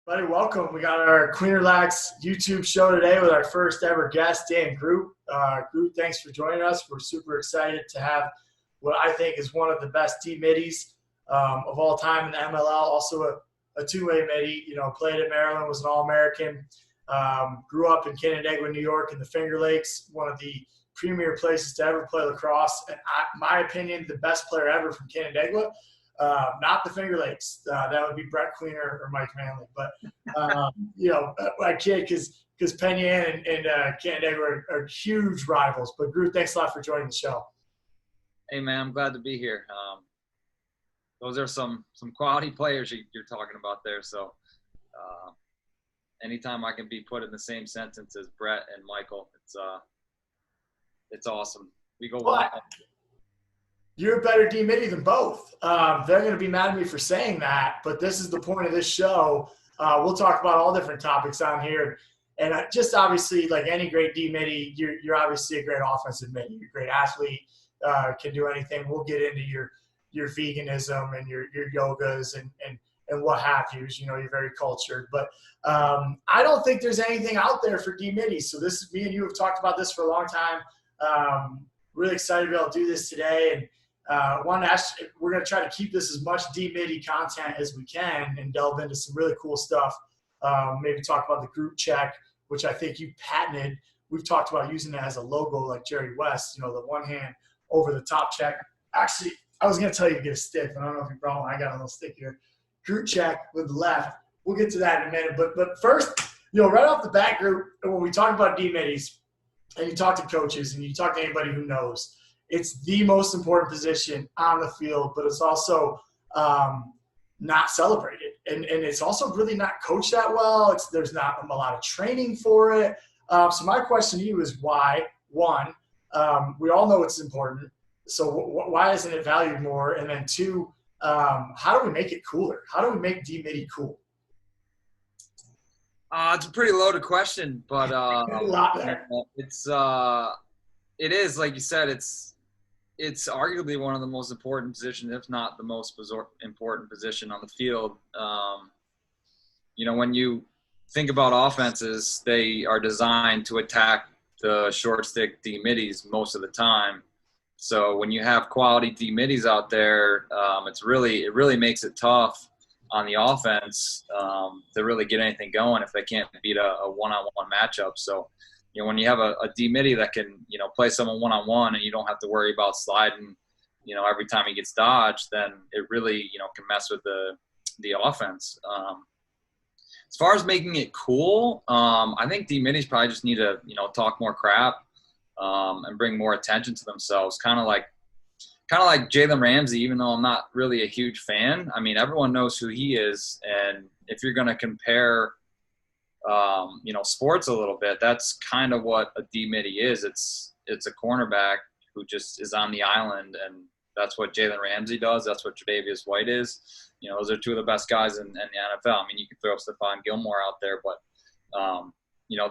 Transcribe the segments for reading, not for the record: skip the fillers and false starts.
Buddy, welcome. We got our Queener Lax YouTube show today with our first ever guest, Dan Groot. Groot, thanks for joining us. We're super excited to have what I think is one of the best D-middies of all time in the MLL. Also a two-way midi. Played at Maryland, was an All-American. Grew up in Canandaigua, New York, in the Finger Lakes, one of the premier places to ever play lacrosse. And my opinion, the best player ever from Canandaigua. Not the Finger Lakes. That would be Brice Queener or Mike Manley. But, I kid because Penn Yan and Canandaigua are huge rivals. But, Groot, thanks a lot for joining the show. Hey, man, I'm glad to be here. Those are some quality players you're talking about there. So anytime I can be put in the same sentence as Brett and Michael, it's awesome. We go wild. You're a better D-midi than both. They're going to be mad at me for saying that, but this is the point of this show. We'll talk about all different topics on here. And just obviously, like any great D-midi, you're obviously a great offensive midi. You're a great athlete, can do anything. We'll get into your veganism and your yogas and what have you. You're very cultured. But I don't think there's anything out there for D-midis. So this is me and you have talked about this for a long time. Really excited to be able to do this today. And want to ask, we're going to try to keep this as much D-midi content as we can and delve into some really cool stuff. Maybe talk about the group check, which I think you patented. We've talked about using it as a logo like Jerry West, the one hand over the top check. Actually, I was going to tell you to get a stick, but I don't know if you brought one. I got a little stick here. Group check with the left. We'll get to that in a minute. But first, right off the bat, group, when we talk about D-midis, and you talk to coaches and you talk to anybody who knows, it's the most important position on the field, but it's also not celebrated. And it's also really not coached that well. There's not a lot of training for it. So my question to you is why? One, we all know it's important. So why isn't it valued more? And then two, how do we make it cooler? How do we make D-midi cool? It's a pretty loaded question, but a lot there. It is, like you said, it's arguably one of the most important positions, if not the most important position on the field. When you think about offenses, they are designed to attack the short stick D-midis most of the time. So when you have quality D-midis out there, it really makes it tough on the offense to really get anything going if they can't beat a one-on-one matchup. So, when you have a D-midi that can, play someone one-on-one and you don't have to worry about sliding, every time he gets dodged, then it really, can mess with the offense. As far as making it cool, I think D-midis probably just need to, talk more crap and bring more attention to themselves, kind of like Jalen Ramsey, even though I'm not really a huge fan. I mean, everyone knows who he is. And if you're going to compare, sports a little bit, that's kind of what a D-midi is. It's a cornerback who just is on the island, and that's what Jalen Ramsey does. That's what Tre'Davious White is. Those are two of the best guys in the NFL. I mean, you can throw Stephon Gilmore out there, but,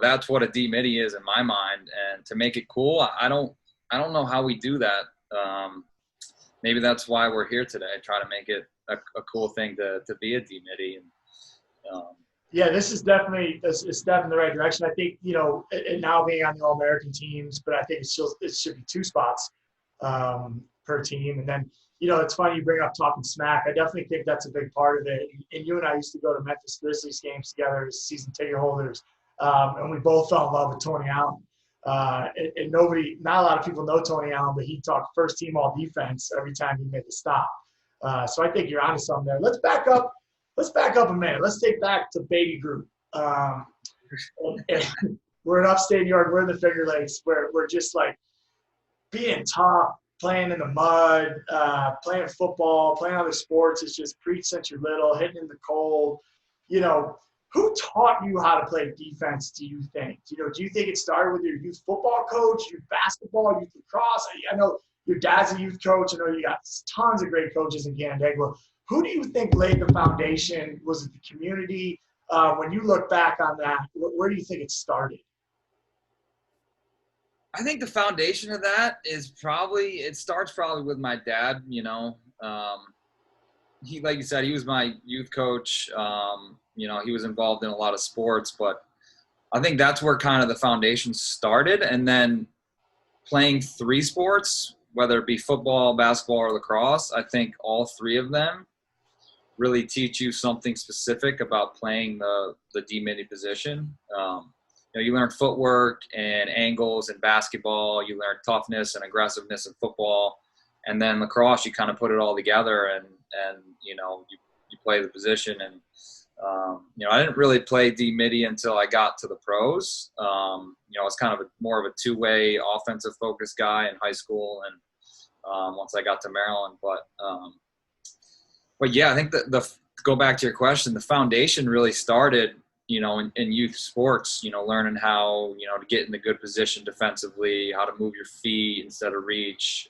that's what a D-midi is in my mind. And to make it cool, I don't know how we do that. Maybe that's why we're here today, try to make it a cool thing to be a D-midi. Yeah, this is definitely it's step in the right direction. I think, and now being on the All-American teams, but I think it should be two spots per team. And then, it's funny you bring up talking smack. I definitely think that's a big part of it. And you and I used to go to Memphis Grizzlies games together as season ticket holders, and we both fell in love with Tony Allen. And not a lot of people know Tony Allen, but he talked first team all defense every time he made the stop. So I think you're onto something there. Let's back up a minute. Let's take back to baby Groot. We're in upstate New York. We're in the Finger Lakes. We're just like being tough, playing in the mud, playing football, playing other sports. It's just preach since you're little, hitting in the cold. Who taught you how to play defense, do you think? Do you think it started with your youth football coach, youth basketball, youth lacrosse? I know your dad's a youth coach. I know you got tons of great coaches in Canandaigua. Who do you think laid the foundation? Was it the community? When you look back on that, where do you think it started? I think the foundation of that is it starts probably with my dad, like you said, he was my youth coach. You know, he was involved in a lot of sports, but I think that's where kind of the foundation started. And then playing 3 sports, whether it be football, basketball, or lacrosse, I think all 3 of them really teach you something specific about playing the D-midi position. You know, you learn footwork and angles in basketball. You learn toughness and aggressiveness in football. And then lacrosse, you kind of put it all together and you know, you play the position. And, you know, I didn't really play D-midi until I got to the pros. You know, I was kind of more of a two-way offensive focused guy in high school and once I got to Maryland. But yeah, I think go back to your question, the foundation really started, you know, in youth sports, you know, learning how, you know, to get in the good position defensively, how to move your feet instead of reach.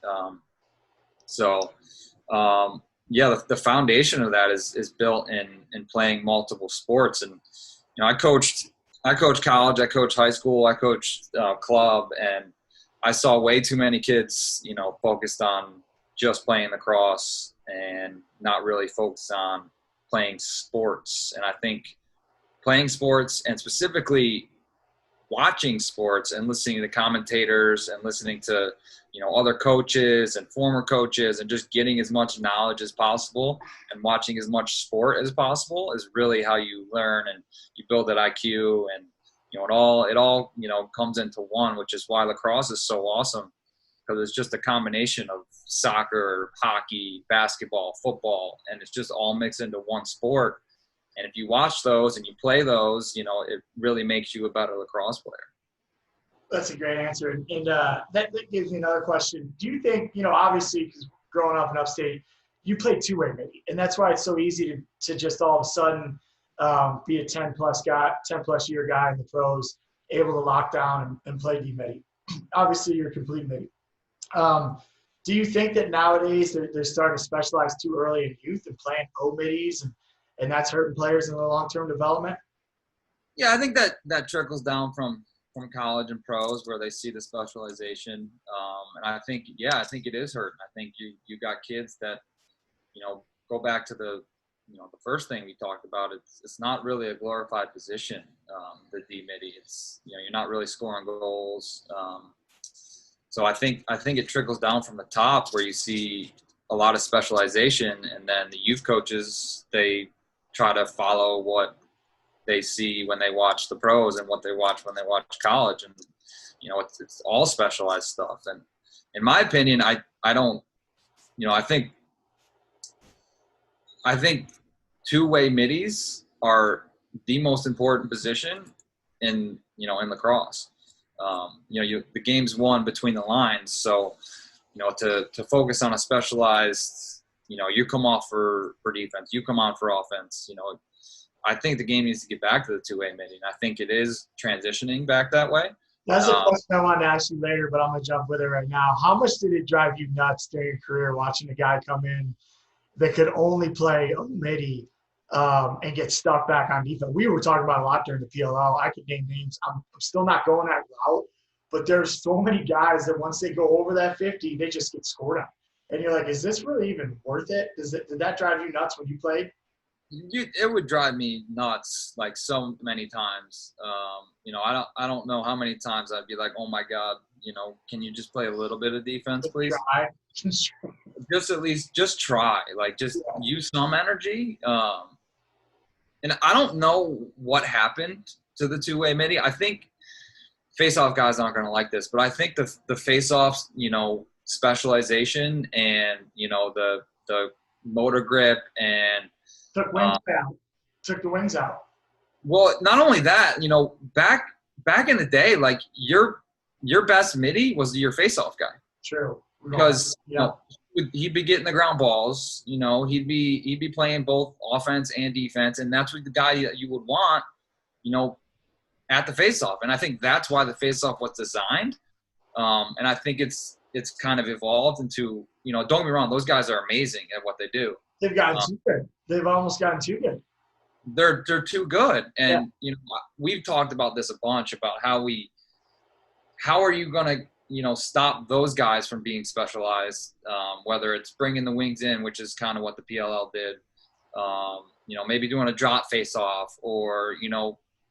Yeah, the foundation of that is built in playing multiple sports. And, you know, I coached college, I coached high school, I coached club, and I saw way too many kids, you know, focused on just playing lacrosse and not really focused on playing sports. And I think playing sports and specifically watching sports and listening to commentators and listening to, you know, other coaches and former coaches and just getting as much knowledge as possible and watching as much sport as possible is really how you learn and you build that IQ. And, you know, it all, you know, comes into one, which is why lacrosse is so awesome, because it's just a combination of soccer, hockey, basketball, football, and it's just all mixed into one sport. And if you watch those and you play those, you know, it really makes you a better lacrosse player. That's a great answer. And that gives me another question. Do you think, you know, obviously, because growing up in upstate, you played two-way midi, and that's why it's so easy to just all of a sudden be a 10-plus year guy in the pros, able to lock down and play D-midi. Obviously, you're complete midi. Do you think that nowadays they're starting to specialize too early in youth and playing O-midis, and that's hurting players in the long-term development? Yeah, I think that trickles down from college and pros where they see the specialization. And I think it is hurting. I think you got kids that, you know, go back to the first thing we talked about. It's not really a glorified position, the D-midi. It's, you know, you're not really scoring goals. So I think it trickles down from the top where you see a lot of specialization, and then the youth coaches, they try to follow what they see when they watch the pros and what they watch when they watch college. And, you know, it's all specialized stuff. And in my opinion, I don't, you know, I think two-way middies are the most important position in lacrosse. You know, the game's won between the lines. So, you know, to focus on a specialized, you know, you come off for defense, you come on for offense, you know, I think the game needs to get back to the two-way midi, and I think it is transitioning back that way. That's a question I wanted to ask you later, but I'm going to jump with it right now. How much did it drive you nuts during your career watching a guy come in that could only play a midi and get stuck back on defense? We were talking about a lot during the PLL. I could name names. I'm still not going that route, but there's so many guys that once they go over that 50, they just get scored on. And you're like, is this really even worth it? Did that drive you nuts when you played? It would drive me nuts, like, so many times. You know, I don't know how many times I'd be like, oh my God, you know, can you just play a little bit of defense, please? Just at least just try, like, just use some energy. And I don't know what happened to the two-way midi. I think face-off guys aren't going to like this, but I think the face-offs, you know, specialization and, you know, the motor grip and took the wings out. Well, not only that, you know, back in the day, like, your best midi was your face-off guy. True. Because you know, he'd be getting the ground balls. You know, he'd be playing both offense and defense, and that's what the guy that you would want, you know, at the face-off. And I think that's why the face-off was designed. And I think it's kind of evolved into, you know, don't get me wrong, those guys are amazing at what they do. They've gotten too good. They've almost gotten too good. They're too good. And, you know, we've talked about this a bunch about how are you going to, stop those guys from being specialized, whether it's bringing the wings in, which is kind of what the PLL did, maybe doing a drop face off, or,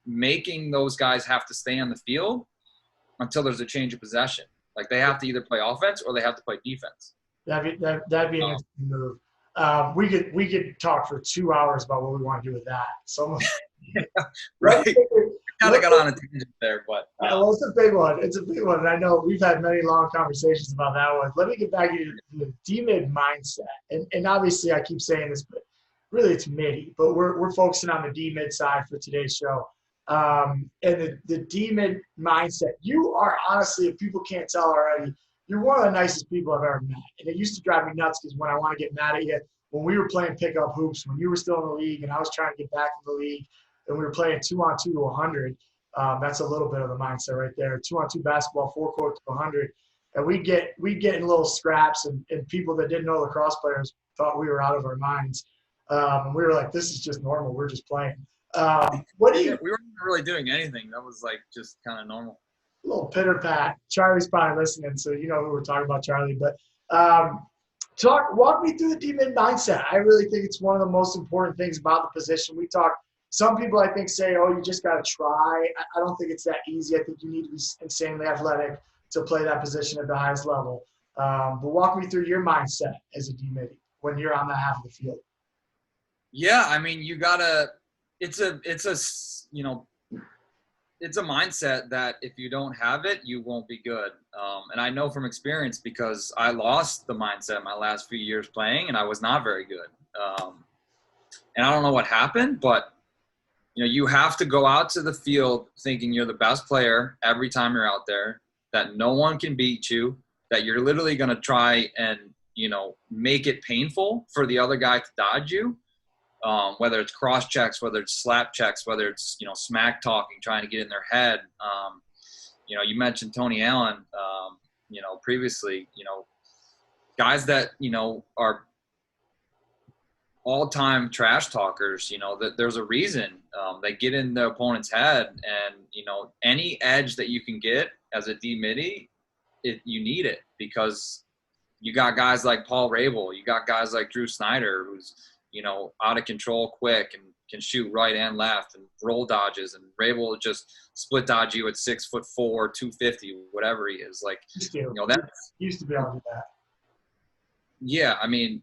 making those guys have to stay on the field until there's a change of possession. Like, they have to either play offense or they have to play defense. That'd be an interesting move. We could talk for 2 hours about what we want to do with that. So, right. Kind of got on a tangent there, but well, it's a big one. It's a big one, and I know we've had many long conversations about that one. Let me get back to the DMID mindset, and obviously I keep saying this, but really it's MIDI. But we're focusing on the DMID side for today's show, and the DMID mindset. You are honestly, if people can't tell already, you're one of the nicest people I've ever met. And it used to drive me nuts because when I want to get mad at you, when we were playing pickup hoops, when you were still in the league and I was trying to get back in the league, and we were playing 2-on-2 to 100, that's a little bit of the mindset right there. 2-on-2 basketball, 4-court to 100. And we'd get in little scraps, and people that didn't know lacrosse players thought we were out of our minds. And we were like, this is just normal. We're just playing. We weren't really doing anything. That was like just kind of normal. A little pitter pat. Charlie's probably listening, so you know who we're talking about, Charlie. But walk me through the DMID mindset. I really think it's one of the most important things about the position. Some people I think say, oh, you just got to try. I don't think it's that easy. I think you need to be insanely athletic to play that position at the highest level. But walk me through your mindset as a DMID when you're on that half of the field. Yeah, I mean, you gotta. It's a mindset that if you don't have it, you won't be good. And I know from experience because I lost the mindset my last few years playing, and I was not very good. And I don't know what happened, but you have to go out to the field thinking you're the best player every time you're out there, that no one can beat you, that you're literally going to try and, make it painful for the other guy to dodge you, whether it's cross checks, whether it's slap checks, whether it's, smack talking, trying to get in their head. You mentioned Tony Allen, previously, guys that, are all-time trash talkers, that there's a reason they get in the opponent's head, and any edge that you can get as a DMIDI, you need it, because you got guys like Paul Rabel, you got guys like Drew Snyder, who's out of control quick and can shoot right and left and roll dodges, and Rabel will just split dodge you at 6'4", 250, whatever he is. Like, that used to be able to do that. Yeah, I mean,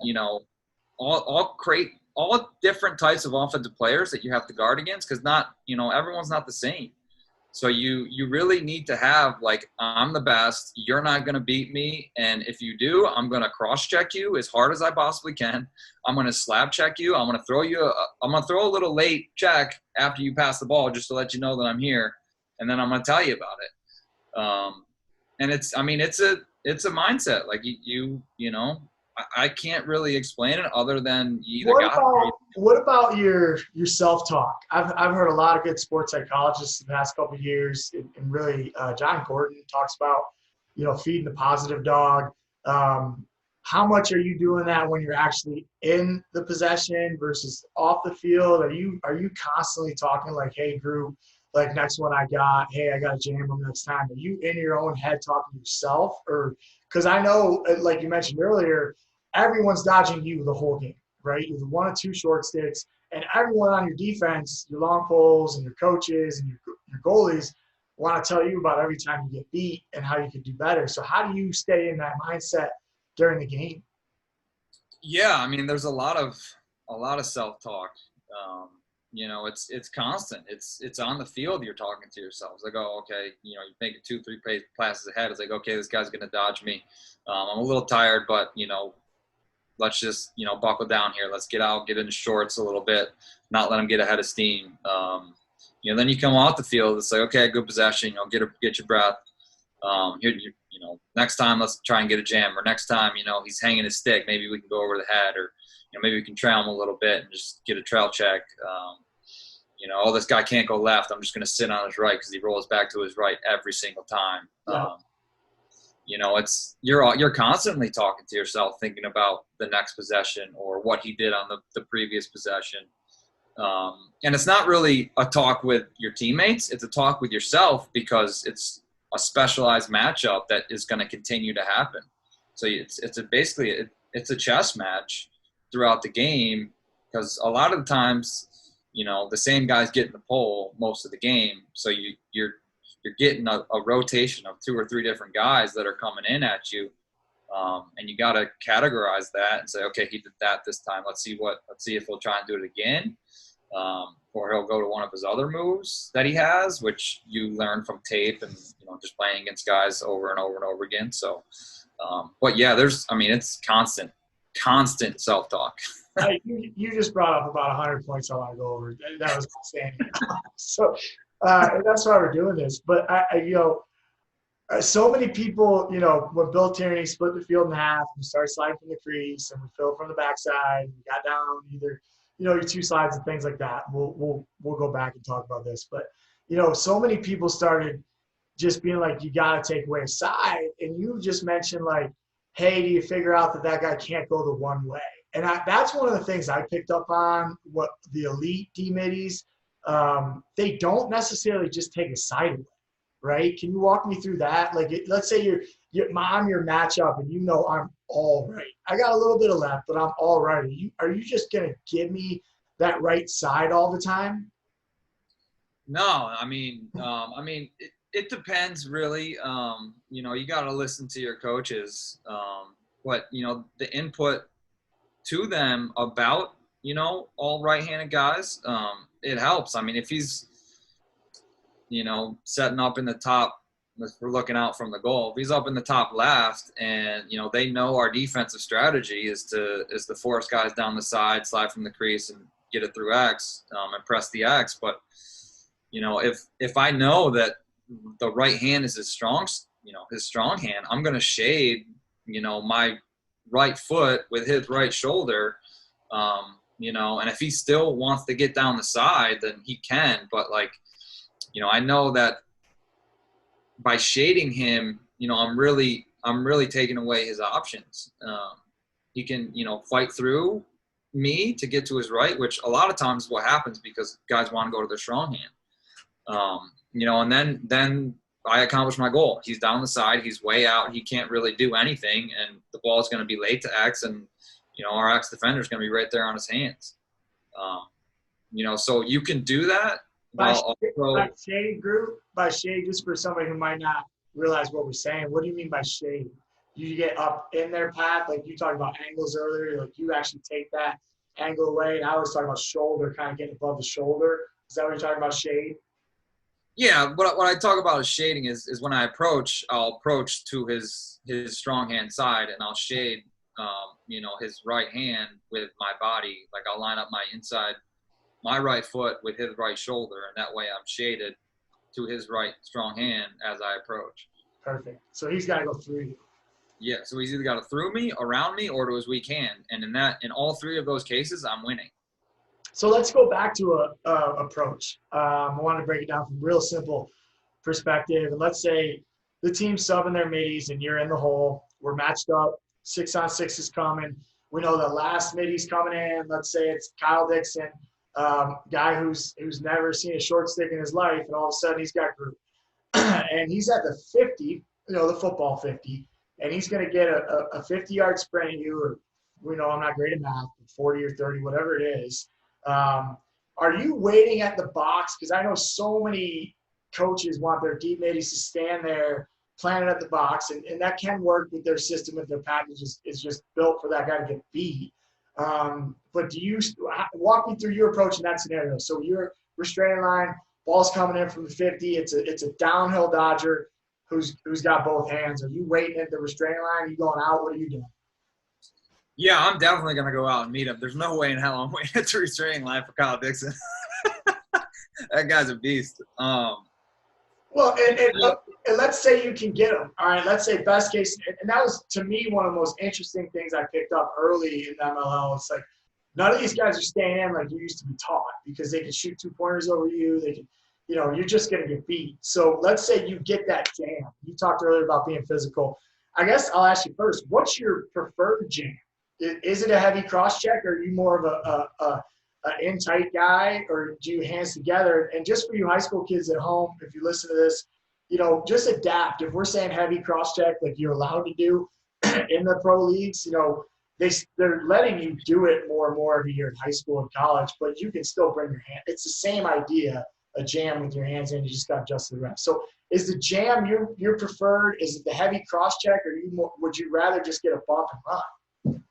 all different types of offensive players that you have to guard against, because everyone's not the same. So you really need to have, like, I'm the best, you're not going to beat me, and if you do, I'm going to cross-check you as hard as I possibly can. I'm going to slap check you. I'm going to throw a little late check after you pass the ball just to let you know that I'm here, and then I'm going to tell you about it. And it's a mindset. Like, I can't really explain it other than you either What about your self-talk? I've heard a lot of good sports psychologists in the past couple of years, and really John Gordon talks about, feeding the positive dog. How much are you doing that when you're actually in the possession versus off the field? Are you constantly talking like, hey, Groot, like, next one I got to jam them next time? Are you in your own head talking to yourself? Or because I know, like you mentioned earlier, everyone's dodging you the whole game, right? You're the 1 or 2 short sticks, and everyone on your defense, your long poles and your coaches and your goalies, want to tell you about every time you get beat and how you could do better. So how do you stay in that mindset during the game? Yeah, I mean, there's a lot of self-talk. It's constant. It's on the field. You're talking to yourself. It's like, oh, okay, you're thinking 2-3 passes ahead. It's like, okay, this guy's going to dodge me. I'm a little tired, but let's just, buckle down here. Let's get out, get into shorts a little bit, not let him get ahead of steam. Then you come off the field. It's like, okay, good possession. Get your breath. Next time let's try and get a jam. Or next time, he's hanging his stick. Maybe we can go over the head, or maybe we can trail him a little bit and just get a trail check. Oh, this guy can't go left. I'm just going to sit on his right because he rolls back to his right every single time. Yeah. You're constantly talking to yourself, thinking about the next possession or what he did on the previous possession. And it's not really a talk with your teammates. It's a talk with yourself, because it's a specialized matchup that is going to continue to happen. So it's basically a chess match throughout the game, because a lot of the times, the same guys get in the pole most of the game. So you're getting a rotation of 2 or 3 different guys that are coming in at you. And you got to categorize that and say, okay, he did that this time. Let's see if he'll try and do it again. Or he'll go to one of his other moves that he has, which you learn from tape and, just playing against guys over and over and over again. So, but yeah, it's constant self-talk. You just brought up about 100 points I want to go over. That was outstanding. So that's why we're doing this. But so many people, when Bill Tierney split the field in half, we started sliding from the crease and we filled from the backside. We got down either, your 2 sides and things like that. We'll go back and talk about this. But, so many people started just being like, you got to take away a side. And you just mentioned like, hey, do you figure out that guy can't go the one way? And that's one of the things I picked up on, what the elite D-middies, they don't necessarily just take a side away. Right? Can you walk me through that? Like, let's say I'm your matchup and I'm all right. I got a little bit of left, but I'm all right. Are you just going to give me that right side all the time? No, it depends really. You got to listen to your coaches. But, the input to them about, all right-handed guys, it helps. If he's, setting up in the top, if we're looking out from the goal, if he's up in the top left and, they know our defensive strategy is to force guys down the side, slide from the crease and get it through X, and press the X. But, if I know that the right hand is his strong hand, I'm going to shade, my right foot with his right shoulder, and if he still wants to get down the side, then he can. But like, I know that by shading him, I'm really taking away his options. He can, fight through me to get to his right, which a lot of times is what happens because guys want to go to their strong hand. And then I accomplish my goal. He's down the side. He's way out. He can't really do anything, and the ball is going to be late to X, and our X defender is going to be right there on his hands. So you can do that. By shade, Groot, by shade, just for somebody who might not realize what we're saying, what do you mean by shade? You get up in their path, like you talked about angles earlier, like you actually take that angle away. And I was talking about shoulder, kind of getting above the shoulder. Is that what you're talking about, shade? Yeah, what I talk about as shading is when I approach, I'll approach to his strong hand side, and I'll shade, his right hand with my body. Like I'll line up my right foot with his right shoulder, and that way I'm shaded to his right strong hand as I approach. Perfect. So he's got to go through you. Yeah, so he's either got to through me, around me, or to his weak hand. And in all 3 of those cases, I'm winning. So let's go back to a approach. I want to break it down from real simple perspective. And let's say the team's subbing their middies and you're in the hole. We're matched up. 6-on-6 is coming. We know the last middy's coming in. Let's say it's Kyle Dixon. Guy who's never seen a short stick in his life, and all of a sudden he's got Groot. And he's at the 50, the football 50, and he's going to get a 50-yard sprint at you, or I'm not great at math, 40 or 30, whatever it is. Are you waiting at the box? Because I know so many coaches want their deep middies to stand there, planted at the box, and that can work with their system if their package is just built for that guy to get beat. But do you walk me through your approach in that scenario? So you're restraining line, ball's coming in from the 50. It's a downhill dodger who's got both hands. Are you waiting at the restraining line? Are you going out? What are you doing? Yeah, I'm definitely going to go out and meet him. There's no way in hell I'm waiting at the restraining line for Kyle Dixon. That guy's a beast. Well, and let's say you can get him. All right, let's say best case. And that was, to me, one of the most interesting things I picked up early in the MLL. It's like none of these guys are staying in like you used to be taught because they can shoot 2-pointers over you. They can, you're just going to get beat. So let's say you get that jam. You talked earlier about being physical. I guess I'll ask you first, what's your preferred jam? Is it a heavy cross check, or are you more of a in tight guy, or do you hands together? And just for you high school kids at home, if you listen to this, just adapt. If we're saying heavy cross check, like you're allowed to do in the pro leagues, they're letting you do it more and more every year in high school and college, but you can still bring your hand. It's the same idea, a jam with your hands in, you just got to adjust the ref. So is the jam your preferred? Is it the heavy cross check, or would you rather just get a bump and run?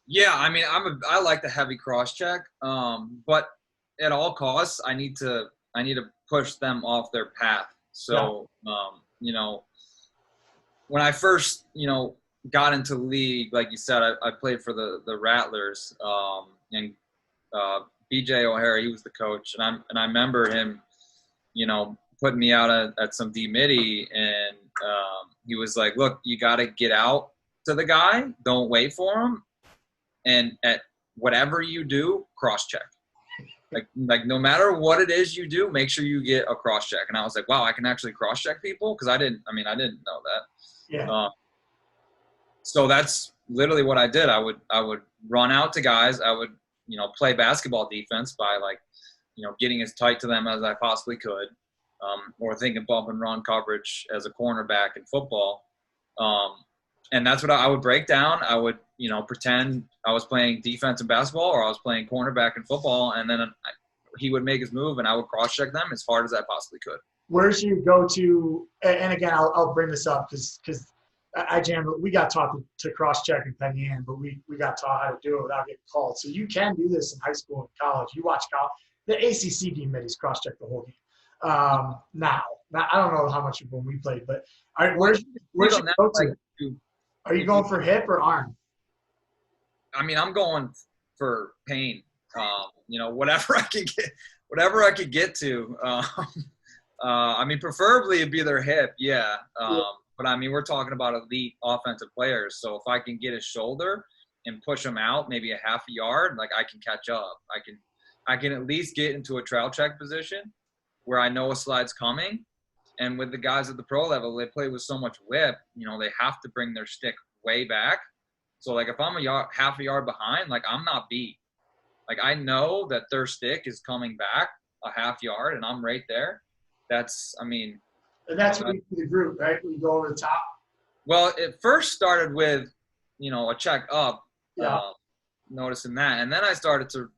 Yeah, I mean, I like the heavy cross check, but at all costs, I need to push them off their path. So, when I first, got into league, like you said, I played for the Rattlers, and BJ O'Hara, he was the coach, and I remember him, putting me out at some DMID, and he was like, "Look, you got to get out to the guy. Don't wait for him, and at whatever you do, cross check. Like no matter what it is you do, make sure you get a cross check." And I was like, "Wow, I can actually cross check people," because I didn't know that. Yeah. So that's literally what I did. I would run out to guys. I would, play basketball defense by getting as tight to them as I possibly could, or thinking bump and run coverage as a cornerback in football. And that's what I would break down. I would, pretend I was playing defense in basketball, or I was playing cornerback in football, and then he would make his move, and I would cross check them as hard as I possibly could. Where's your go-to? And again, I'll bring this up because I jammed. We got taught to cross check and Penn Yan, but we got taught how to do it without getting called. So you can do this in high school and college. You watch college. The ACC DMIDs cross check the whole game. Now I don't know how much when we played, but where's your go-to? Are you going for hip or arm? I mean, I'm going for pain. Whatever I could get to. I mean, preferably it'd be their hip, yeah. But I mean, we're talking about elite offensive players. So if I can get his shoulder and push him out maybe a half a yard, like I can catch up. I can at least get into a trail check position where I know a slide's coming. And with the guys at the pro level, they play with so much whip, they have to bring their stick way back. So like if I'm half a yard behind, like I'm not beat. Like I know that their stick is coming back a half yard and I'm right there. And that's when you do the group, right? When you go over the top. Well, it first started with, a check up, noticing that. And then I started to,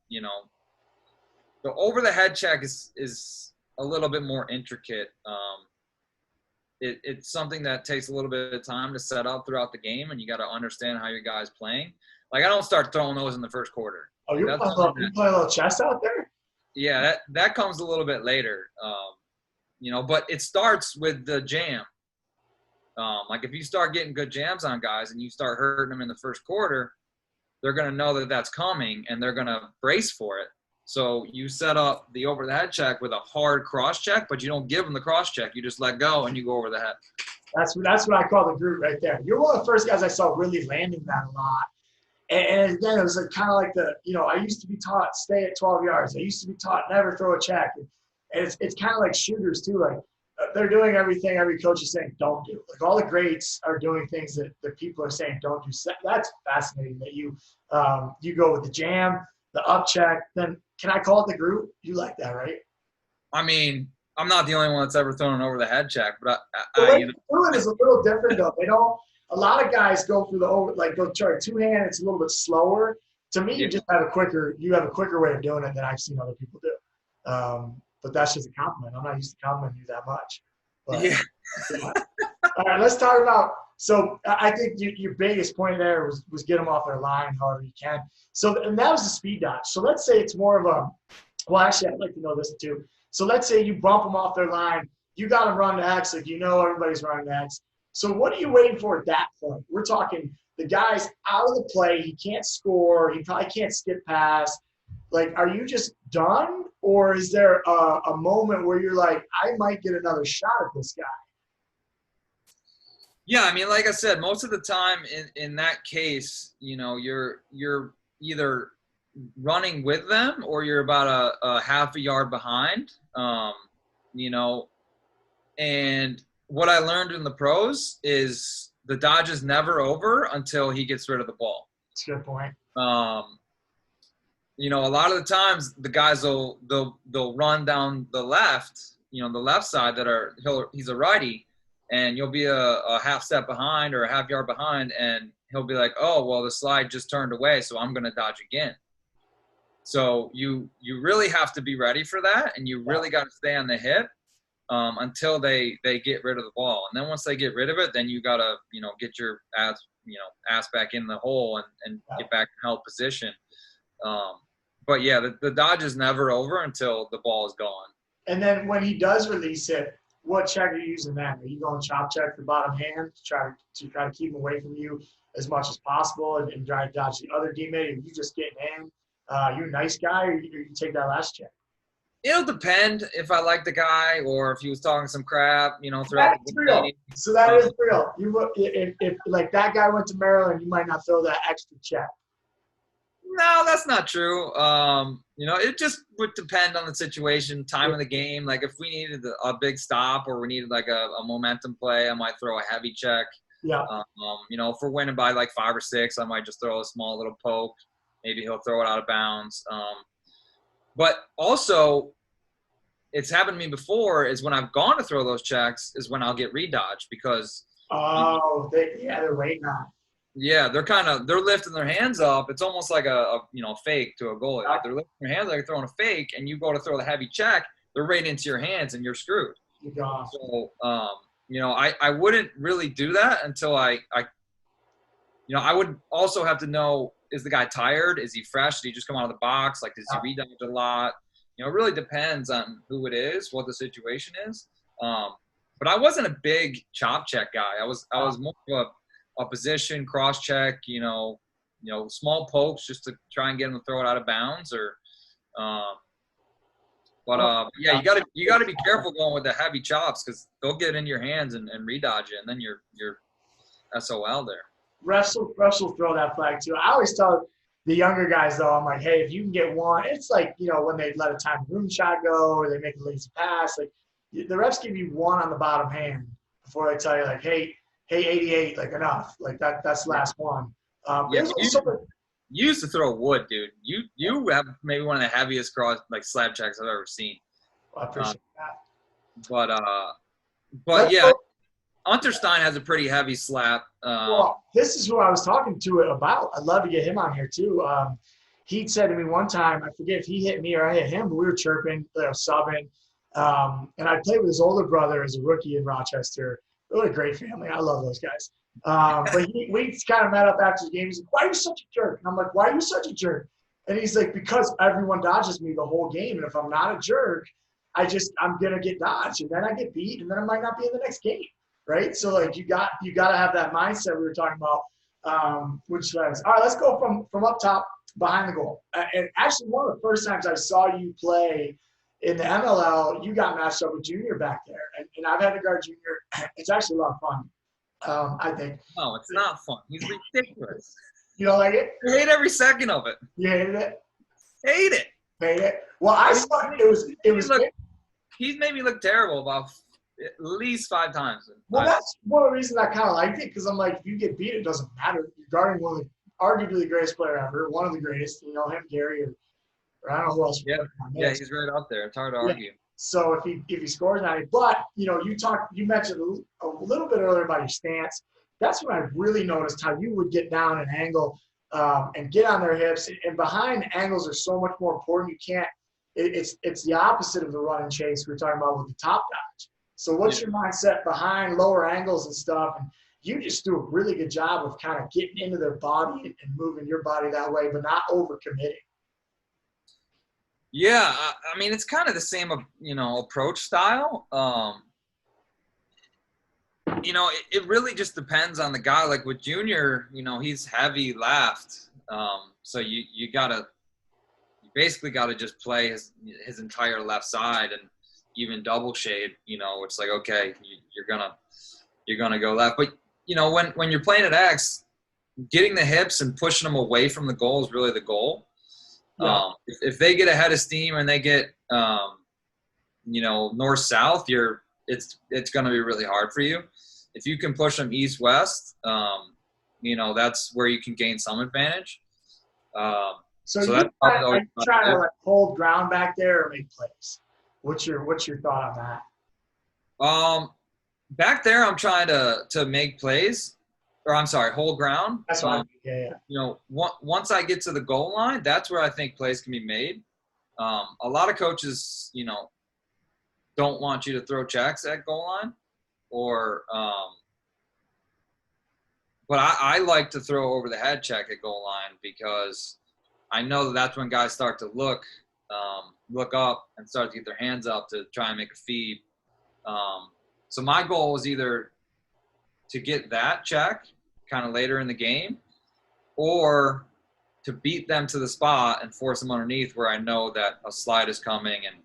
the over the head check is a little bit more intricate. It's something that takes a little bit of time to set up throughout the game, and you got to understand how your guy's playing. Like I don't start throwing those in the first quarter. Oh, you play a little chess out there? Yeah, that comes a little bit later. But it starts with the jam. Like if you start getting good jams on guys and you start hurting them in the first quarter, they're going to know that that's coming and they're going to brace for it. So you set up the over the head check with a hard cross check, but you don't give them the cross check. You just let go and you go over the head. That's what I call the Groot right there. You're one of the first guys I saw really landing that a lot. And again, it was like kind of like I used to be taught stay at 12 yards. I used to be taught never throw a check. And it's kind of like shooters too. Like they're doing everything every coach is saying don't do. Like all the greats are doing things that people are saying don't do. So that's fascinating that you go with the jam, the up check. Then can I call it the Groot? You like that, right? I mean, I'm not the only one that's ever thrown an over the head check, but the way you do it is a little different though. They don't. A lot of guys go through go try two-hand. It's a little bit slower. To me, you just have a quicker way of doing it than I've seen other people do. But that's just a compliment. I'm not used to complimenting you that much. But, yeah. All right, let's talk about. So I think your biggest point there was get them off their line however you can. So and that was the speed dodge. So let's say it's more of a. Well, actually, I'd like to know this too. So let's say you bump them off their line. You got to run to X. Like everybody's running to X. So what are you waiting for at that point? We're talking the guy's out of the play. He can't score. He probably can't skip past. Like, are you just done? Or is there a moment where you're like, I might get another shot at this guy? Yeah, I mean, like I said, most of the time in that case, you're either running with them or you're about a half a yard behind, and what I learned in the pros is the dodge is never over until he gets rid of the ball. That's a good point. A lot of the times the guys they'll run down the left the left side he's a righty, and you'll be a half step behind or a half yard behind, and he'll be like, oh, well, the slide just turned away, so I'm going to dodge again. So you really have to be ready for that, and you really got to stay on the hip until they get rid of the ball. And then once they get rid of it, then you got to, get your ass back in the hole and get back in held position. But yeah, the dodge is never over until the ball is gone. And then when he does release it, what check are you using then? Are you going chop check for bottom hand to try to keep him away from you as much as possible and try to dodge the other D mid? Are you just getting in? You a nice guy, or you take that last check? It'll depend if I like the guy or if he was talking some crap, throughout the game. So that is real. If like that guy went to Maryland, you might not throw that extra check. No, that's not true. It just would depend on the situation, time of the game. Like if we needed a big stop or we needed like a momentum play, I might throw a heavy check. Yeah. If we're winning by like 5 or 6, I might just throw a small little poke. Maybe he'll throw it out of bounds. But also, it's happened to me before is when I've gone to throw those checks is when I'll get redodged because they're waiting on. Yeah, they're lifting their hands up. It's almost like a fake to a goalie. Like they're lifting their hands like they're throwing a fake, and you go to throw the heavy check, they're right into your hands, and you're screwed. So, I wouldn't really do that until I would also have to know, is the guy tired? Is he fresh? Did he just come out of the box? Like, does he redodge a lot? It really depends on who it is, what the situation is. But I wasn't a big chop check guy. I was more of a position cross check, small pokes just to try and get him to throw it out of bounds yeah, you gotta be careful going with the heavy chops because they'll get into your hands and redodge it, and then you're SOL there. Refs will throw that flag too. I always tell the younger guys though, I'm like, hey, if you can get one, it's like, when they let a time room shot go or they make a lazy pass, like the refs give you one on the bottom hand before they tell you like, hey, 88, like enough, like that's the last one. You used to throw wood, dude. You have maybe one of the heaviest slab checks I've ever seen. Well, I appreciate that. But yeah, Unterstein has a pretty heavy slap. Well, this is who I was talking to about. I'd love to get him on here too. He said to me one time, I forget if he hit me or I hit him, but we were chirping, subbing. And I played with his older brother as a rookie in Rochester. What a great family. I love those guys. But we kind of met up after the game. He's like, why are you such a jerk? And I'm like, why are you such a jerk? And he's like, because everyone dodges me the whole game. And if I'm not a jerk, I'm going to get dodged. And then I get beat, and then I might not be in the next game. Right? So, like, you got to have that mindset we were talking about, which was, all right, let's go from up top behind the goal. And actually, one of the first times I saw you play in the MLL, you got matched up with Junior back there. And I've had to guard Junior. It's actually a lot of fun, I think. No, it's not fun. He's ridiculous. You don't like it? I hate every second of it. You hated it? Hate it. Hate it? Well, I thought it was he's made me look terrible about at least 5 times. Well, that's one of the reasons I kind of liked it, because I'm like, if you get beat, it doesn't matter. You're guarding one of the arguably the greatest player ever, one of the greatest, him, Gary, or I don't know who else. Yeah, he's right up there. It's hard to argue. So if he scores 90, but you mentioned a little bit earlier about your stance. That's when I really noticed how you would get down and angle and get on their hips. And behind angles are so much more important. You can't. It's the opposite of the run and chase we were talking about with the top dodge. So what's your mindset behind lower angles and stuff? And you just do a really good job of kind of getting into their body and moving your body that way, but not overcommitting. Yeah, I mean, it's kind of the same, approach style. It really just depends on the guy. Like with Junior, he's heavy left. So you basically got to just play his entire left side and even double shade, it's like, okay, you're gonna go left. But, when you're playing at X, getting the hips and pushing them away from the goal is really the goal. Yeah. If they get ahead of steam and they get, north-south, it's going to be really hard for you. If you can push them east-west, that's where you can gain some advantage. So you're trying to hold ground back there or make plays? What's your thought on that? Back there, I'm trying to make plays, or I'm sorry, hold ground. That's what I mean. Yeah. You know, once I get to the goal line, that's where I think plays can be made. A lot of coaches, you know, don't want you to throw checks at goal line, or but I like to throw over the head check at goal line because I know that that's when guys start to look up and start to get their hands up to try and make a feed. So my goal was either to get that check kind of later in the game, or to beat them to the spot and force them underneath where I know that a slide is coming. And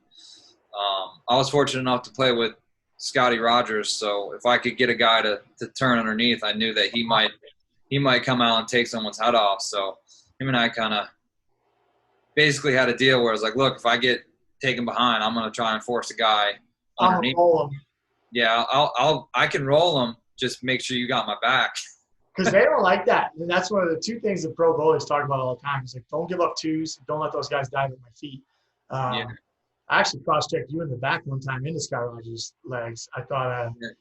I was fortunate enough to play with Scotty Rogers, so if I could get a guy to turn underneath, I knew that he might come out and take someone's head off. So him and I kind of basically had a deal where I was like, look, if I get taken behind, I'm going to try and force a guy underneath. I'll roll them. Yeah, I can roll them. Just make sure you got my back. Because they don't like that. And that's one of the two things that pro goalies talk about all the time. It's like, don't give up twos. Don't let those guys dive at my feet. Yeah. I actually cross-checked you in the back one time into Scott Rogers' legs. I thought did.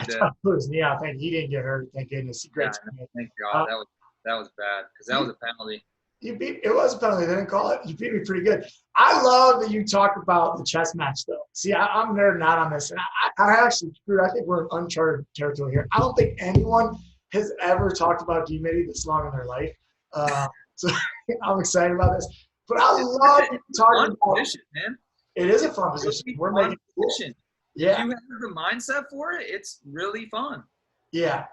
it was knee out. He didn't get hurt. Thank goodness. Great. Yeah, thank God. That was bad because that was a penalty. It was a penalty. They didn't call it. You beat me pretty good. I love that you talk about the chess match, though. See, I'm nerding out on this. And I actually I think we're in uncharted territory here. I don't think anyone has ever talked about DMID this long in their life. So I'm excited about this. But I love you talking about position, man. It is a fun position. We're making position. Yeah. If you have the mindset for it, it's really fun. Yeah.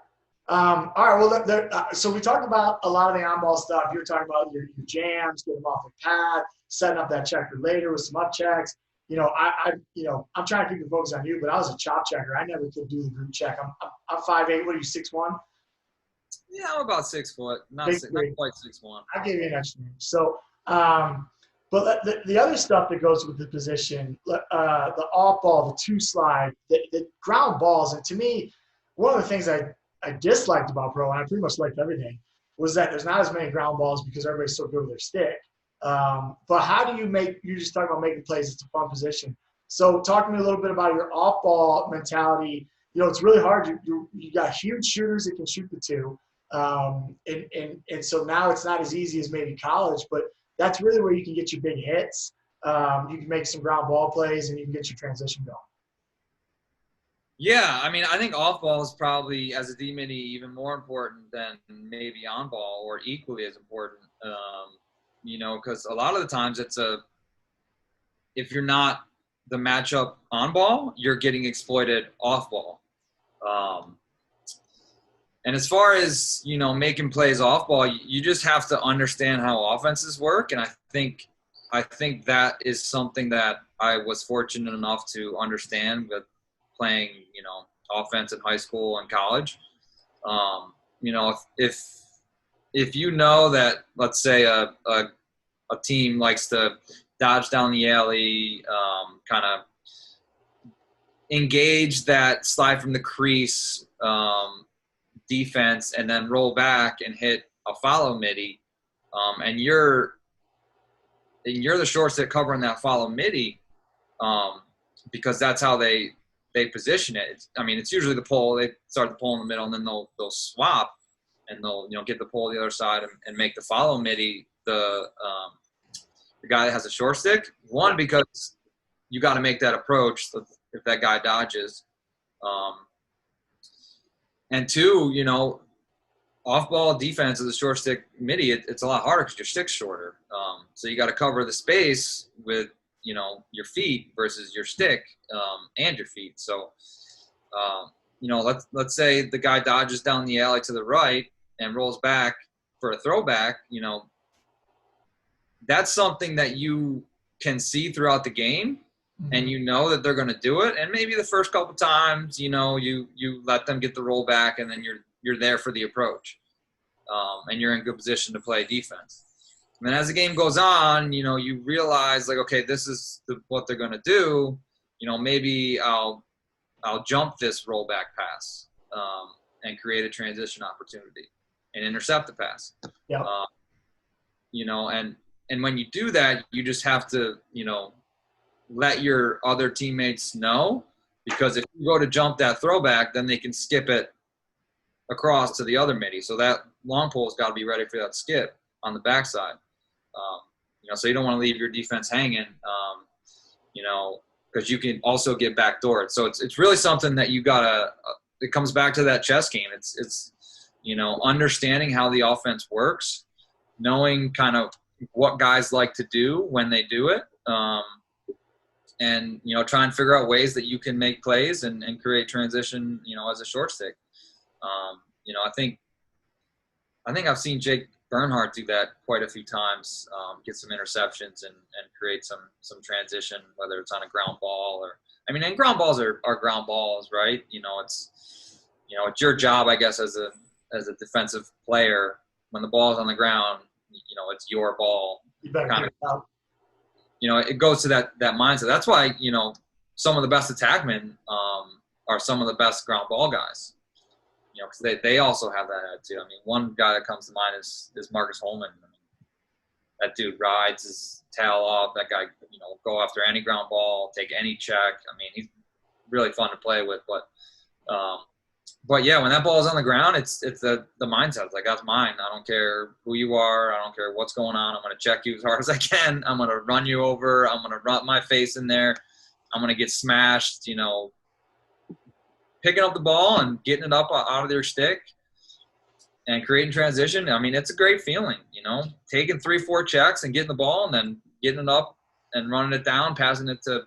All right. Well, so we talked about a lot of the on-ball stuff. You were talking about your jams, getting them off the pad, setting up that checker later with some up checks. You know, I'm trying to keep the focus on you, but I was a chop checker. I never could do the group check. I'm 5'8". What are you, 6'1"? Yeah, I'm about 6 foot. Not quite 6'1". I gave you an extra inch. So, but the other stuff that goes with the position, the off ball, the two slide, the ground balls, and to me, one of the things I disliked about pro, and I pretty much liked everything, was that there's not as many ground balls because everybody's so good with their stick. But how do you just talking about making plays, it's a fun position. So talk to me a little bit about your off ball mentality. You know, it's really hard. You got huge shooters that can shoot the two. And so now it's not as easy as maybe college, but that's really where you can get your big hits. You can make some ground ball plays and you can get your transition going. Yeah, I mean, I think off ball is probably, as a DMID, even more important than maybe on ball, or equally as important. You know, because a lot of the times if you're not the matchup on ball, you're getting exploited off ball. And as far as, you know, making plays off ball, you just have to understand how offenses work. And I think that is something that I was fortunate enough to understand with playing, you know, offense in high school and college. You know, if you know that, let's say a team likes to dodge down the alley, kind of engage that slide from the crease defense, and then roll back and hit a follow midi, and you're the short stick covering that follow midi, because that's how they position it. It's usually the pull. They start the pull in the middle, and then they'll swap, and they'll, you know, get the pull to the other side and make the follow midi the guy that has a short stick. One, because you got to make that approach if that guy dodges. And two, you know, off-ball defense as a short stick midi, it's a lot harder because your stick's shorter. So you got to cover the space with, you know, your feet versus your stick and your feet. So, you know, let's say the guy dodges down the alley to the right and rolls back for a throwback. You know, that's something that you can see throughout the game. And you know that they're going to do it, and maybe the first couple times, you know, you let them get the roll back, and then you're there for the approach, and you're in good position to play defense. And then as the game goes on, you know, you realize, like, okay, this is what they're going to do. You know, maybe I'll jump this rollback pass and create a transition opportunity and intercept the pass. Yeah. You know, and when you do that, you just have to, you know, let your other teammates know, because if you go to jump that throwback, then they can skip it across to the other midi. So that long pole's got to be ready for that skip on the backside. So you don't want to leave your defense hanging, because you can also get backdoored. So it's really something that you gotta. It comes back to that chess game. It's understanding how the offense works, knowing kind of what guys like to do when they do it, and try and figure out ways that you can make plays and create transition, as a short stick. I think I've seen Jake Bernhardt do that quite a few times, get some interceptions and create some transition, whether it's on a ground ball and ground balls are ground balls, right? It's your job, I guess, as a defensive player, when the ball is on the ground, it's your ball. You better kind get it out. It goes to that mindset. That's why, some of the best attackmen are some of the best ground ball guys. Because they also have that attitude. One guy that comes to mind is Marcus Holman. That dude rides his tail off. That guy, go after any ground ball, take any check. He's really fun to play with. But yeah, when that ball is on the ground, it's the mindset. It's like, that's mine. I don't care who you are. I don't care what's going on. I'm going to check you as hard as I can. I'm going to run you over. I'm going to run my face in there. I'm going to get smashed, picking up the ball and getting it up out of their stick and creating transition. It's a great feeling, taking 3-4 checks and getting the ball and then getting it up and running it down, passing it to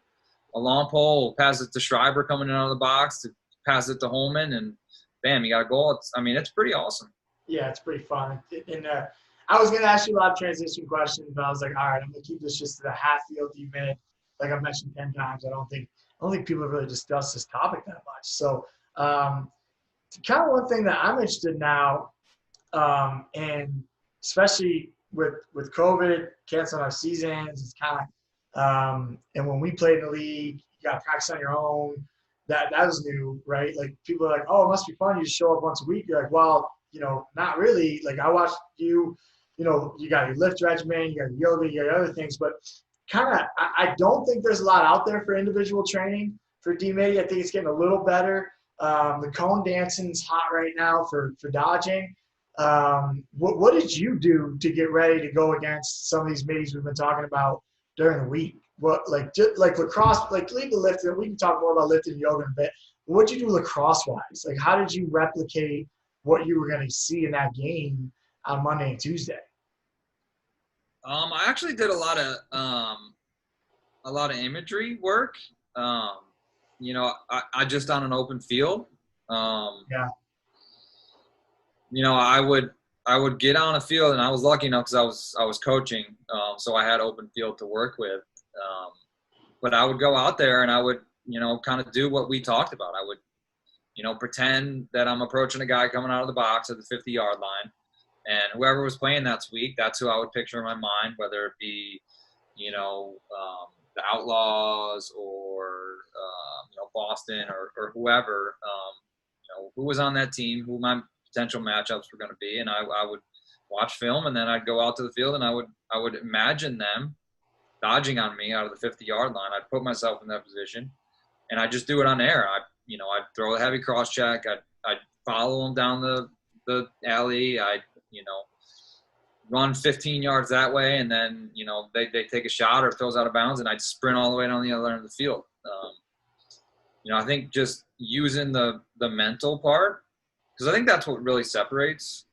a long pole, pass it to Schreiber coming in out of the box, to pass it to Holman, and bam, you got a goal. It's pretty awesome. Yeah, it's pretty fun. And I was going to ask you a lot of transition questions, but I was like, all right, I'm going to keep this just to the half field DMID. Like I've mentioned 10 times, I don't think people have really discussed this topic that much. So kind of one thing that I'm interested in now, and especially with COVID canceling our seasons, it's kind of and when we played in the league, you got to practice on your own. That was new, right? Like people are like, oh, it must be fun. You just show up once a week. You're like, well, not really. Like I watched you, you got your lift regimen, you got your yoga, you got other things, but kind of, I don't think there's a lot out there for individual training for DMID. I think it's getting a little better. The cone dancing's hot right now for dodging. What did you do to get ready to go against some of these middies we've been talking about during the week? What just like lacrosse, like leave the lifting. We can talk more about lifting and yoga in a bit. What did you do lacrosse wise? Like how did you replicate what you were going to see in that game on Monday and Tuesday? I actually did a lot of imagery work. I just on an open field. Yeah. I would get on a field, and I was lucky enough because I was coaching, so I had open field to work with. But I would go out there and I would, kind of do what we talked about. I would, pretend that I'm approaching a guy coming out of the box at the 50-yard line. And whoever was playing that week, that's who I would picture in my mind, whether it be, the Outlaws or, Boston or whoever, who was on that team, who my potential matchups were going to be. And I would watch film, and then I'd go out to the field and I would imagine them dodging on me out of the 50-yard line. I'd put myself in that position, and I'd just do it on air. I'd throw a heavy cross check. I'd follow them down the alley. I'd, run 15 yards that way, and then, they take a shot or throws out of bounds, and I'd sprint all the way down the other end of the field. I think just using the mental part, because I think that's what really separates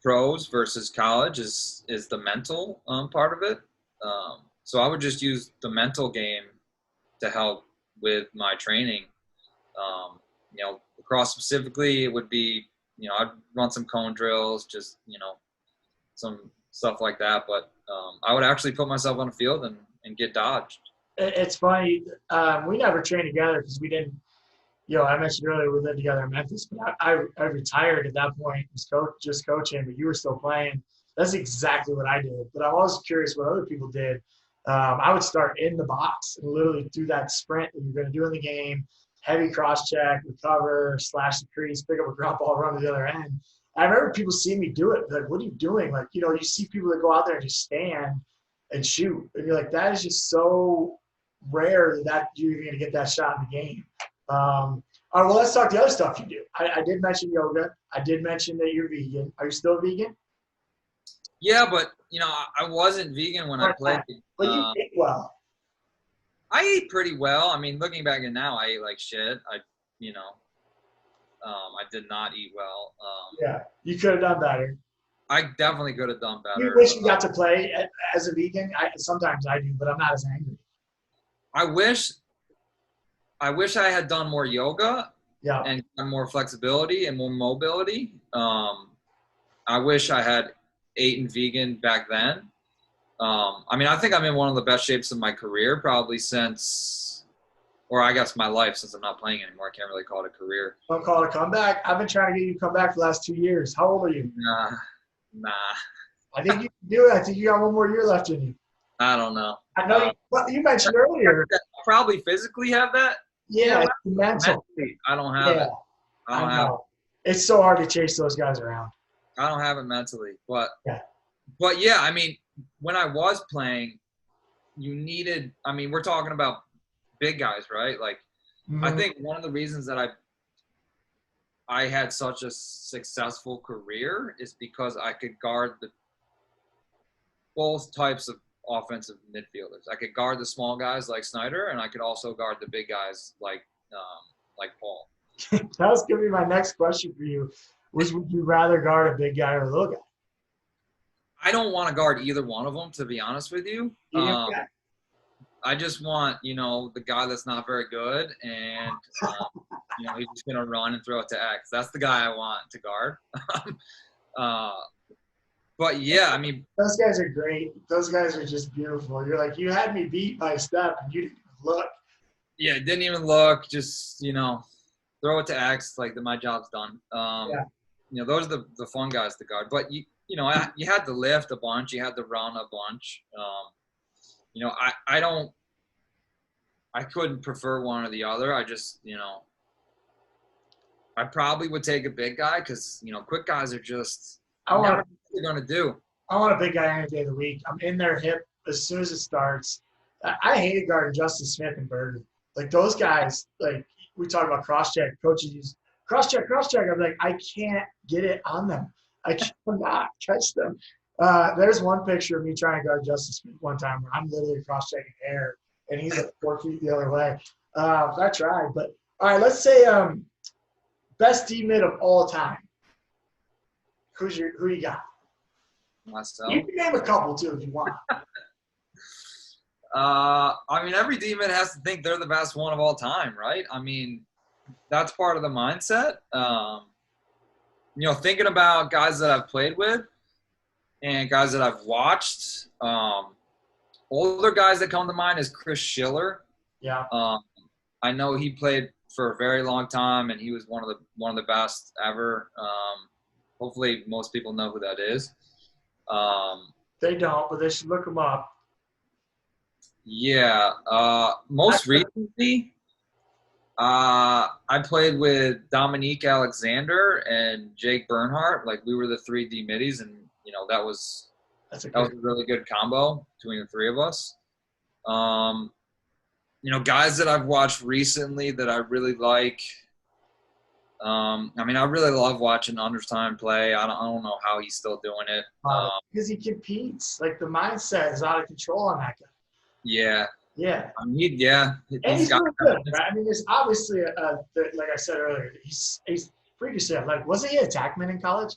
pros versus college is the mental part of it. So I would just use the mental game to help with my training. Lacrosse specifically, it would be, I'd run some cone drills, just, some stuff like that. But I would actually put myself on the field and get dodged. It's funny. We never trained together because we didn't, I mentioned earlier we lived together in Memphis, but I retired at that point, just coaching, but you were still playing. That's exactly what I did. But I'm also curious what other people did. I would start in the box and literally do that sprint that you're going to do in the game, heavy cross check, recover, slash the crease, pick up a ground ball, run to the other end. I remember people seeing me do it. Like, what are you doing? Like, you see people that go out there and just stand and shoot. And you're like, that is just so rare that you're going to get that shot in the game. All right, well, let's talk the other stuff you do. I did mention yoga. I did mention that you're vegan. Are you still vegan? Yeah, but I wasn't vegan when I played. But you ate well. I ate pretty well. I mean, looking back at now, I ate like shit. I did not eat well. Yeah, you could have done better. I definitely could have done better. You wish you got to play as a vegan. Sometimes I do, but I'm not as angry. I wish I had done more yoga. Yeah. And more flexibility and more mobility. I wish I had eaten vegan back then. I mean, I think I'm in one of the best shapes of my career, probably since, or I guess my life, since I'm not playing anymore. I can't really call it a career. Don't call it a comeback. I've been trying to get you to come back for the last 2 years. How old are you? Nah. I think you can do it. I think you got 1 more year left in you. I don't know. I know. You mentioned earlier. I probably physically have that. Yeah, it's mental. I don't have it. I don't have it. It's so hard to chase those guys around. I don't have it mentally, but yeah. I mean, when I was playing, you needed. I mean, we're talking about big guys, right? Like, I think one of the reasons that I had such a successful career is because I could guard both types of offensive midfielders. I could guard the small guys like Snyder, and I could also guard the big guys like Paul. That was going to be my next question for you. Would you rather guard a big guy or a little guy? I don't want to guard either one of them, to be honest with you. I just want, the guy that's not very good, and he's just going to run and throw it to X. That's the guy I want to guard. But yeah, I mean, those guys are great. Those guys are just beautiful. You're like, you had me beat by a step, and you didn't even look. Yeah, didn't even look. Just throw it to X. Like my job's done. Those are the fun guys to guard. But you had to lift a bunch. You had to run a bunch. I couldn't prefer one or the other. I just I probably would take a big guy because quick guys are just. What they're going to do. I want a big guy any day of the week. I'm in their hip as soon as it starts. I hated guarding Justin Smith and Berger. Like those guys, like we talk about cross-check. Coaches use cross-check. I'm like, I can't get it on them. I cannot catch them. There's one picture of me trying to guard Justin Smith one time where I'm literally cross-checking air, and he's like 4 feet the other way. I tried. But, all right, let's say best D-mid of all time. Who you got? Myself. You can name a couple too if you want. I mean, every D-mid has to think they're the best one of all time, right? I mean, that's part of the mindset. Thinking about guys that I've played with and guys that I've watched. Older guys that come to mind is Chris Schiller. Yeah. I know he played for a very long time, and he was one of the best ever. Hopefully most people know who that is. They don't, but they should look him up. Yeah. Most recently, I played with Dominique Alexander and Jake Bernhardt. Like we were the 3 D-middies, and that was a really good combo between the 3 of us. Guys that I've watched recently that I really like. I mean, I really love watching Undertime play. I don't know how he's still doing it. Because he competes. Like, the mindset is out of control on that guy. Yeah. Yeah. I mean, yeah. And he's really good, right? I mean, there's obviously, like I said earlier, he's freakishly athletic. Wasn't he an attackman in college?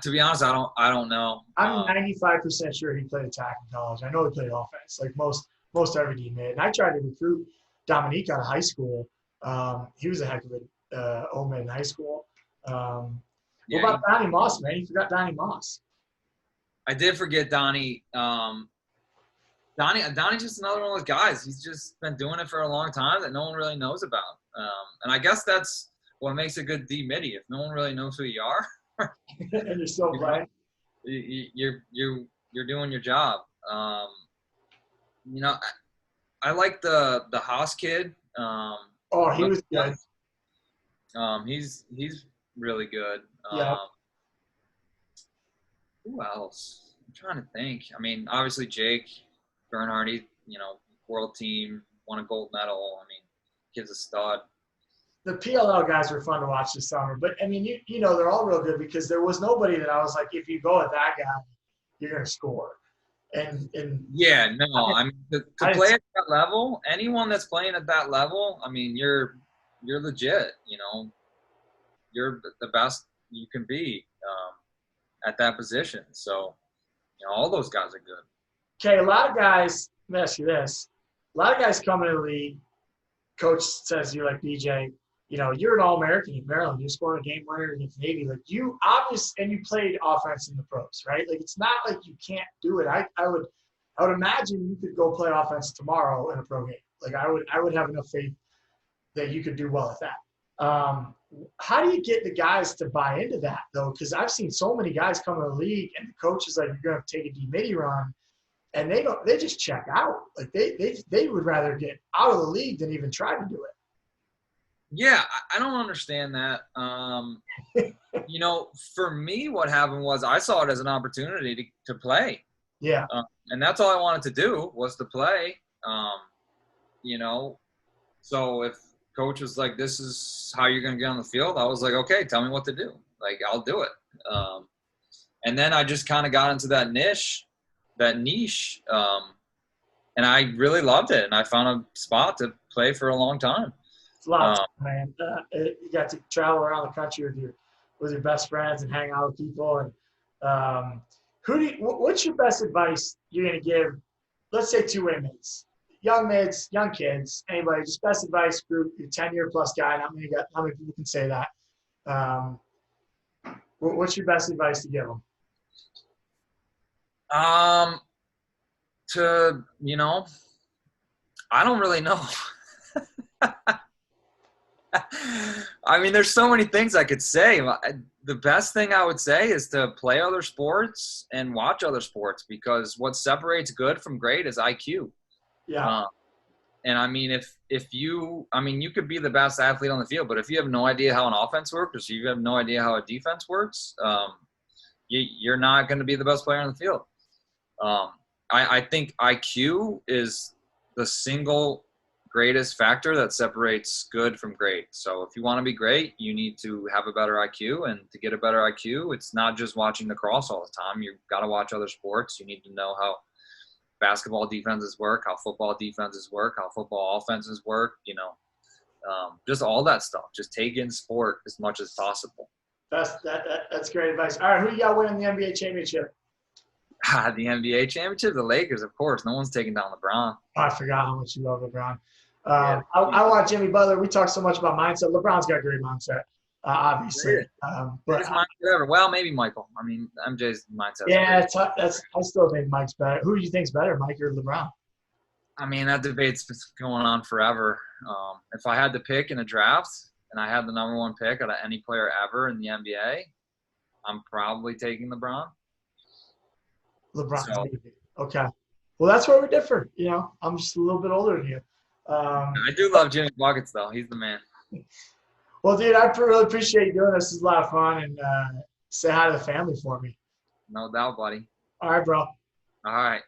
To be honest, I don't know. I'm 95% sure he played attack in college. I know he played offense, like most every D-mid. And I tried to recruit Dominique out of high school. He was a heck of a O-man in high school. What about Donnie Moss, man? You forgot Donnie Moss. I did forget Donnie. Donnie's just another one of those guys. He's just been doing it for a long time that no one really knows about. And I guess that's what makes a good D-midi. If no one really knows who you are, and you're still playing, you're doing your job. I like the Haas kid. He was good. He's really good. Yeah. Who else? I'm trying to think. I mean, obviously Jake Bernhardt, world team, won a gold medal. I mean, kid's a stud. The PLL guys were fun to watch this summer, but I mean, they're all real good because there was nobody that I was like, if you go at that guy, you're gonna score. And yeah, no, I mean to play at that level, anyone that's playing at that level, I mean, you're legit. You're the best you can be at that position. So, all those guys are good. Okay, a lot of guys. Let me ask you this: a lot of guys come into the league. Coach says you're like BJ. You're an All-American in Maryland. You're scoring a game winner against Navy. Like you obviously, and you played offense in the pros, right? Like it's not like you can't do it. I would imagine you could go play offense tomorrow in a pro game. Like I would have enough faith that you could do well at that. How do you get the guys to buy into that though? Because I've seen so many guys come to the league and the coach is like, you're going to take a DMID run, and they just check out. Like they would rather get out of the league than even try to do it. Yeah, I don't understand that. For me, what happened was I saw it as an opportunity to play. Yeah. And that's all I wanted to do was to play. So if coach was like, this is how you're going to get on the field, I was like, okay, tell me what to do. Like, I'll do it. And then I just kind of got into that niche. And I really loved it. And I found a spot to play for a long time. It's a lot of fun, man. You got to travel around the country with your best friends and hang out with people. And what's your best advice you're going to give, let's say two-way mids, young kids, anybody, just best advice group, your 10-year-plus guy, how many people can say that? What's your best advice to give them? I don't really know. I mean, there's so many things I could say. The best thing I would say is to play other sports and watch other sports, because what separates good from great is IQ. Yeah. And I mean, you could be the best athlete on the field, but if you have no idea how an offense works, or you have no idea how a defense works, you're not going to be the best player on the field. I think IQ is the single greatest factor that separates good from great. So if you want to be great, you need to have a better IQ, and to get a better IQ, it's not just watching lacrosse all the time. You've got to watch other sports. You need to know how basketball defenses work, how football defenses work, how football offenses work, just all that stuff. Just take in sport as much as possible. That's great advice. All right, who you got winning the NBA championship? The NBA championship, the Lakers, of course. No one's taking down LeBron. Oh, I forgot how much you love LeBron. I want Jimmy Butler. We talk so much about mindset. LeBron's got a great mindset, obviously. Well, maybe Michael. I mean, MJ's mindset. Yeah, I still think Mike's better. Who do you think's better, Mike or LeBron? I mean, that debate's going on forever. If I had to pick in a draft and I had the number one pick out of any player ever in the NBA, I'm probably taking LeBron. LeBron. Okay. Well, that's where we differ. I'm just a little bit older than you. I do love Jimmy Buckets, though. He's the man. Well, dude, I really appreciate you doing this. This is a lot of fun. And say hi to the family for me. No doubt, buddy. All right, bro. All right.